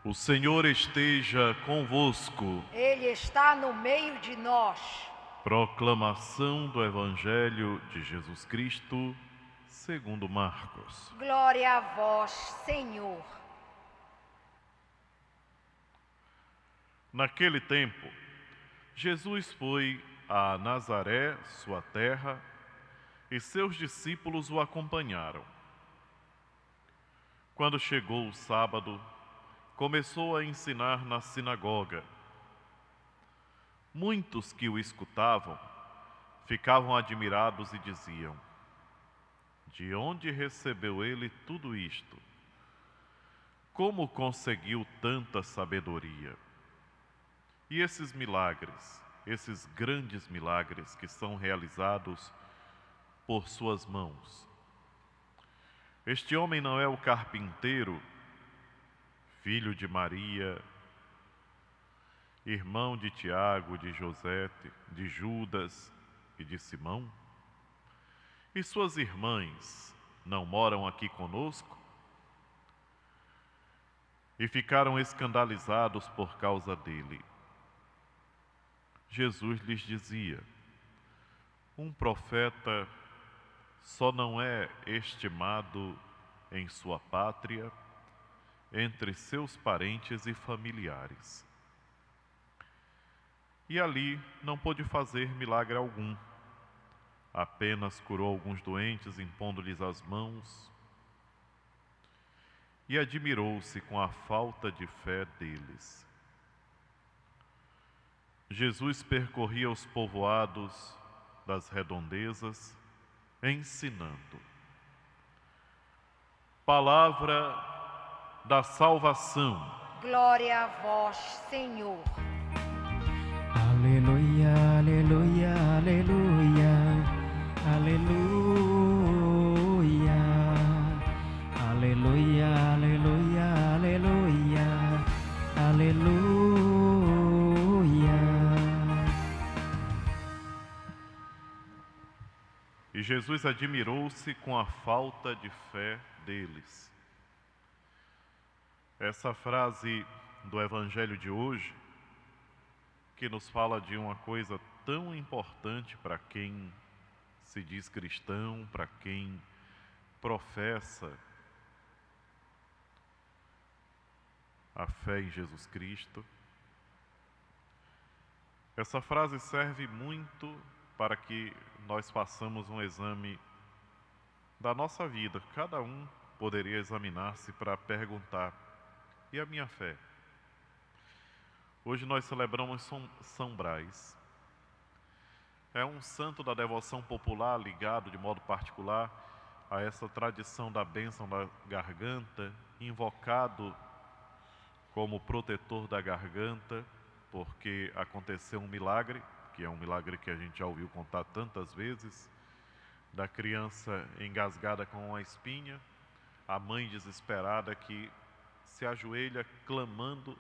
O Senhor esteja convosco. Ele está no meio de nós. Proclamação do Evangelho de Jesus Cristo, segundo Marcos. Glória a vós, Senhor. Naquele tempo, Jesus foi a Nazaré, sua terra, e seus discípulos o acompanharam. Quando chegou o sábado, começou a ensinar na sinagoga. Muitos que o escutavam ficavam admirados e diziam: de onde recebeu ele tudo isto? Como conseguiu tanta sabedoria? E esses milagres, esses grandes milagres que são realizados por suas mãos. Este homem não é o carpinteiro, filho de Maria, irmão de Tiago, de José, de Judas e de Simão? E suas irmãs não moram aqui conosco? E ficaram escandalizados por causa dele. Jesus lhes dizia: um profeta só não é estimado em sua pátria, entre seus parentes e familiares. E ali não pôde fazer milagre algum. Apenas curou alguns doentes, impondo-lhes as mãos, e admirou-se com a falta de fé deles. Jesus percorria os povoados das redondezas, ensinando. Palavra da salvação. Glória a vós, Senhor. Aleluia, aleluia, aleluia, aleluia, aleluia, aleluia, aleluia, aleluia. E Jesus admirou-se com a falta de fé deles. Essa frase do Evangelho de hoje, que nos fala de uma coisa tão importante para quem se diz cristão, para quem professa a fé em Jesus Cristo. Essa frase serve muito para que nós façamos um exame da nossa vida. Cada um poderia examinar-se para perguntar: e a minha fé? Hoje nós celebramos São Brás. É um santo da devoção popular ligado de modo particular a essa tradição da bênção da garganta, invocado como protetor da garganta, porque aconteceu um milagre, que é um milagre que a gente já ouviu contar tantas vezes, da criança engasgada com uma espinha, a mãe desesperada que se ajoelha clamando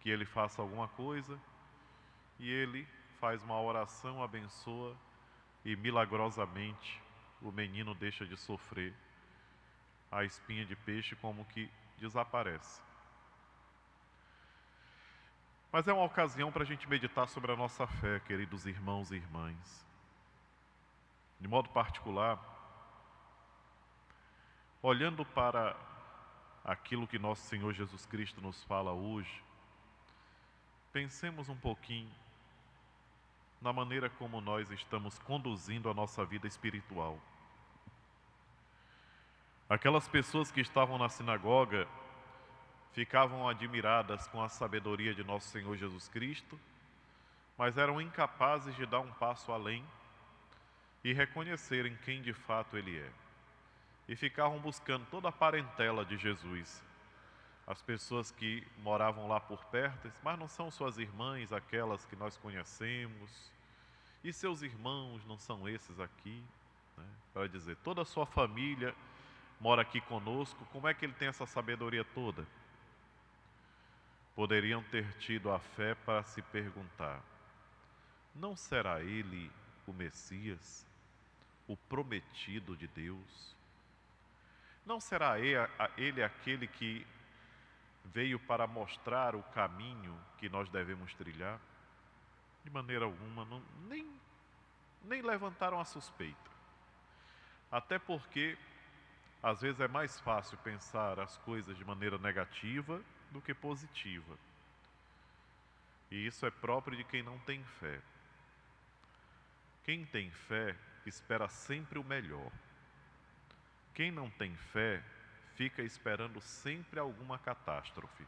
que ele faça alguma coisa, e ele faz uma oração, abençoa, e milagrosamente o menino deixa de sofrer. A espinha de peixe como que desaparece. Mas é uma ocasião para a gente meditar sobre a nossa fé, queridos irmãos e irmãs. De modo particular, olhando para aquilo que nosso Senhor Jesus Cristo nos fala hoje, pensemos um pouquinho na maneira como nós estamos conduzindo a nossa vida espiritual. Aquelas pessoas que estavam na sinagoga ficavam admiradas com a sabedoria de nosso Senhor Jesus Cristo, mas eram incapazes de dar um passo além e reconhecerem quem de fato Ele é. E ficavam buscando toda a parentela de Jesus. As pessoas que moravam lá por perto, mas não são suas irmãs, aquelas que nós conhecemos, e seus irmãos não são esses aqui, né? Para dizer, toda a sua família mora aqui conosco, como é que ele tem essa sabedoria toda? Poderiam ter tido a fé para se perguntar: não será ele o Messias, o prometido de Deus? Não será ele aquele que veio para mostrar o caminho que nós devemos trilhar? De maneira alguma, nem levantaram a suspeita. Até porque, às vezes, é mais fácil pensar as coisas de maneira negativa do que positiva. E isso é próprio de quem não tem fé. Quem tem fé espera sempre o melhor. Quem não tem fé fica esperando sempre alguma catástrofe.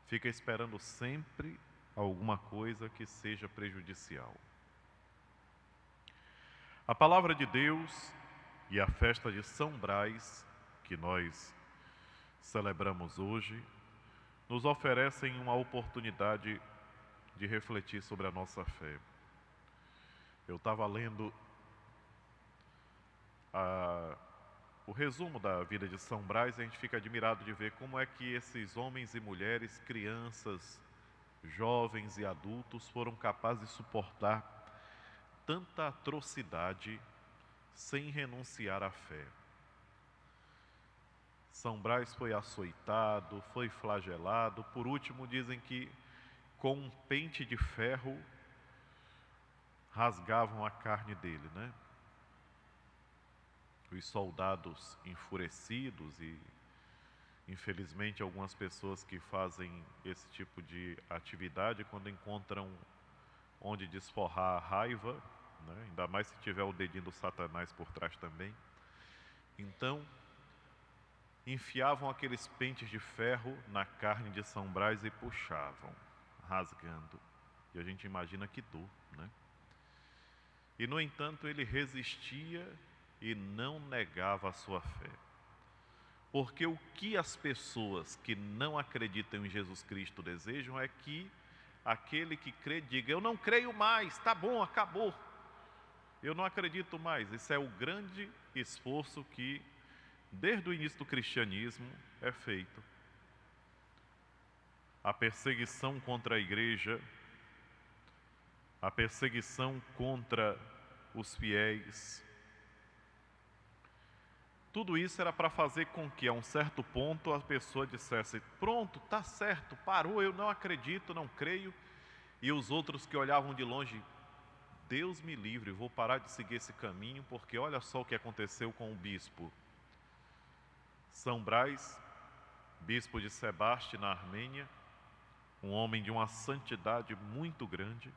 Fica esperando sempre alguma coisa que seja prejudicial. A palavra de Deus e a festa de São Brás, que nós celebramos hoje, nos oferecem uma oportunidade de refletir sobre a nossa fé. Eu estava lendo o resumo da vida de São Brás e a gente fica admirado de ver como é que esses homens e mulheres, crianças, jovens e adultos foram capazes de suportar tanta atrocidade sem renunciar à fé. São Brás foi açoitado, foi flagelado, por último dizem que com um pente de ferro rasgavam a carne dele, né? Os soldados enfurecidos e, infelizmente, algumas pessoas que fazem esse tipo de atividade, quando encontram onde desforrar a raiva, né? Ainda mais se tiver o dedinho do Satanás por trás também, então enfiavam aqueles pentes de ferro na carne de São Brás e puxavam, rasgando. E a gente imagina que dor, né? E, no entanto, ele resistia e não negava a sua fé. Porque o que as pessoas que não acreditam em Jesus Cristo desejam é que aquele que crê diga: eu não creio mais, tá bom, acabou. Eu não acredito mais. Esse é o grande esforço que, desde o início do cristianismo, é feito. A perseguição contra a igreja, a perseguição contra os fiéis, tudo isso era para fazer com que, a um certo ponto, a pessoa dissesse: pronto, está certo, parou, eu não acredito, não creio. E os outros que olhavam de longe: Deus me livre, vou parar de seguir esse caminho, porque olha só o que aconteceu com o bispo. São Brás, bispo de Sebaste, na Armênia, um homem de uma santidade muito grande,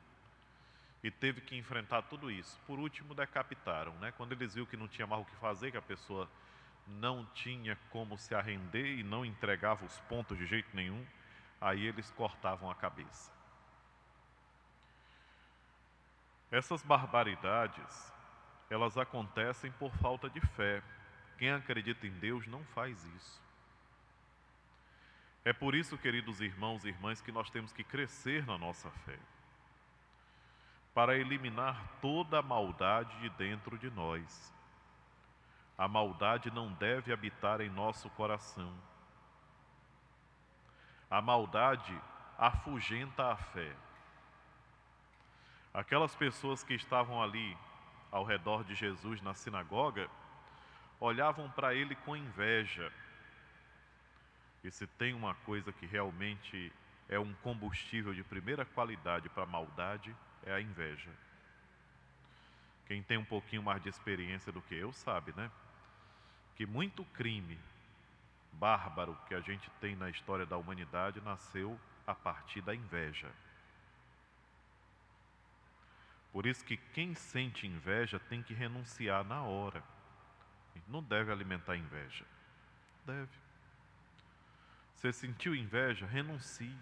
e teve que enfrentar tudo isso. Por último, decapitaram, né? Quando eles viram que não tinha mais o que fazer, que a pessoa não tinha como se arrender e não entregava os pontos de jeito nenhum, aí eles cortavam a cabeça. Essas barbaridades, elas acontecem por falta de fé. Quem acredita em Deus não faz isso. É por isso, queridos irmãos e irmãs, que nós temos que crescer na nossa fé, para eliminar toda a maldade de dentro de nós. A maldade não deve habitar em nosso coração. A maldade afugenta a fé. Aquelas pessoas que estavam ali ao redor de Jesus na sinagoga olhavam para ele com inveja. E se tem uma coisa que realmente é um combustível de primeira qualidade para a maldade, é a inveja. Quem tem um pouquinho mais de experiência do que eu sabe, né? Que muito crime bárbaro que a gente tem na história da humanidade nasceu a partir da inveja. Por isso que quem sente inveja tem que renunciar na hora. Não deve alimentar inveja. Deve. Você sentiu inveja? Renuncie.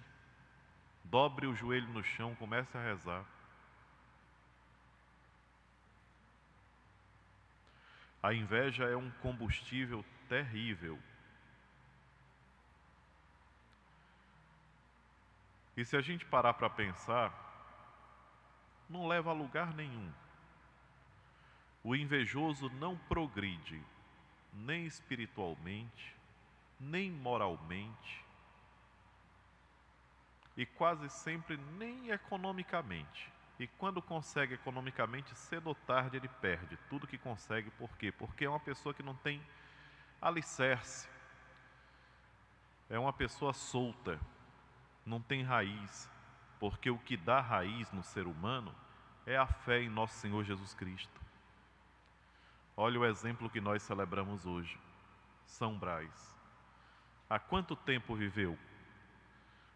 Dobre o joelho no chão, comece a rezar. A inveja é um combustível terrível. E se a gente parar para pensar, não leva a lugar nenhum. O invejoso não progride, nem espiritualmente, nem moralmente, e quase sempre nem economicamente. E quando consegue economicamente, cedo ou tarde ele perde tudo que consegue. Por quê? Porque é uma pessoa que não tem alicerce. é uma pessoa solta, não tem raiz, porque o que dá raiz no ser humano é a fé em nosso Senhor Jesus Cristo. Olha o exemplo que nós celebramos hoje, São Brás. Há quanto tempo viveu?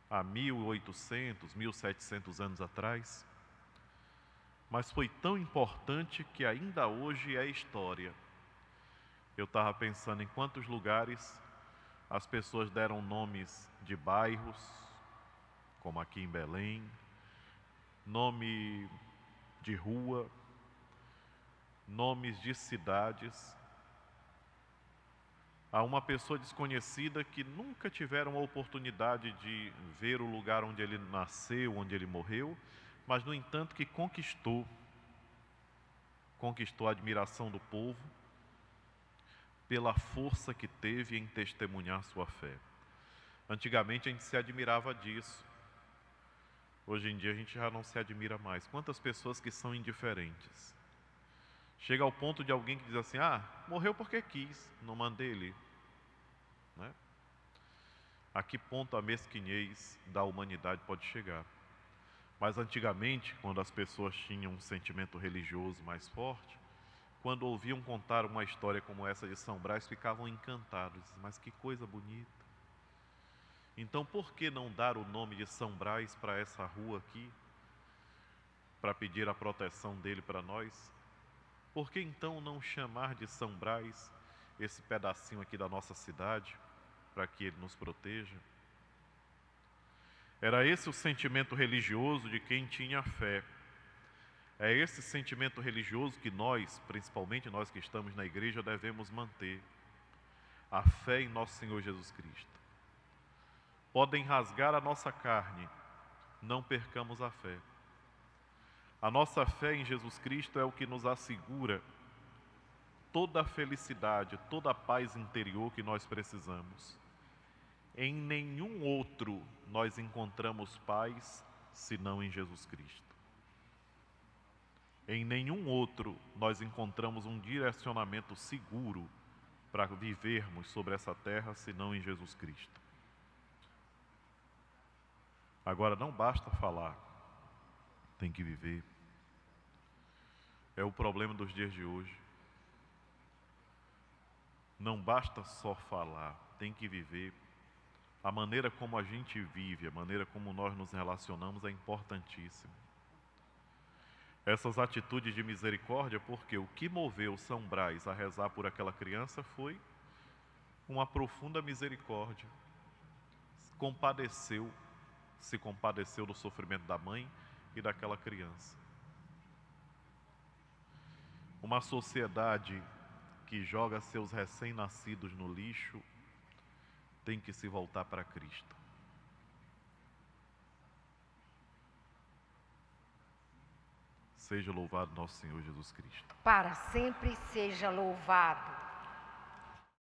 Há 1800, 1700 anos atrás? Mas foi tão importante que ainda hoje é história. Eu estava pensando em quantos lugares as pessoas deram nomes de bairros, como aqui em Belém, nome de rua, nomes de cidades, a uma pessoa desconhecida que nunca tiveram a oportunidade de ver o lugar onde ele nasceu, onde ele morreu, mas, no entanto, que conquistou a admiração do povo pela força que teve em testemunhar sua fé. Antigamente a gente se admirava disso. Hoje em dia a gente já não se admira mais. Quantas pessoas que são indiferentes. Chega ao ponto de alguém que diz assim, morreu porque quis, não mandei ele. Né? A que ponto a mesquinhez da humanidade pode chegar? Mas antigamente, quando as pessoas tinham um sentimento religioso mais forte, quando ouviam contar uma história como essa de São Brás, ficavam encantados. Mas que coisa bonita. Então, por que não dar o nome de São Brás para essa rua aqui? Para pedir a proteção dele para nós? Por que então não chamar de São Brás esse pedacinho aqui da nossa cidade, para que ele nos proteja? Era esse o sentimento religioso de quem tinha fé. É esse sentimento religioso que nós, principalmente nós que estamos na igreja, devemos manter. A fé em nosso Senhor Jesus Cristo. Podem rasgar a nossa carne, não percamos a fé. A nossa fé em Jesus Cristo é o que nos assegura toda a felicidade, toda a paz interior que nós precisamos. Em nenhum outro nós encontramos paz, senão em Jesus Cristo. Em nenhum outro nós encontramos um direcionamento seguro para vivermos sobre essa terra, senão em Jesus Cristo. Agora, não basta falar, tem que viver. É o problema dos dias de hoje. Não basta só falar, tem que viver. A maneira como a gente vive, a maneira como nós nos relacionamos é importantíssima. Essas atitudes de misericórdia, porque o que moveu São Brás a rezar por aquela criança foi uma profunda misericórdia. Se compadeceu do sofrimento da mãe e daquela criança. Uma sociedade que joga seus recém-nascidos no lixo tem que se voltar para Cristo. Seja louvado nosso Senhor Jesus Cristo. Para sempre seja louvado.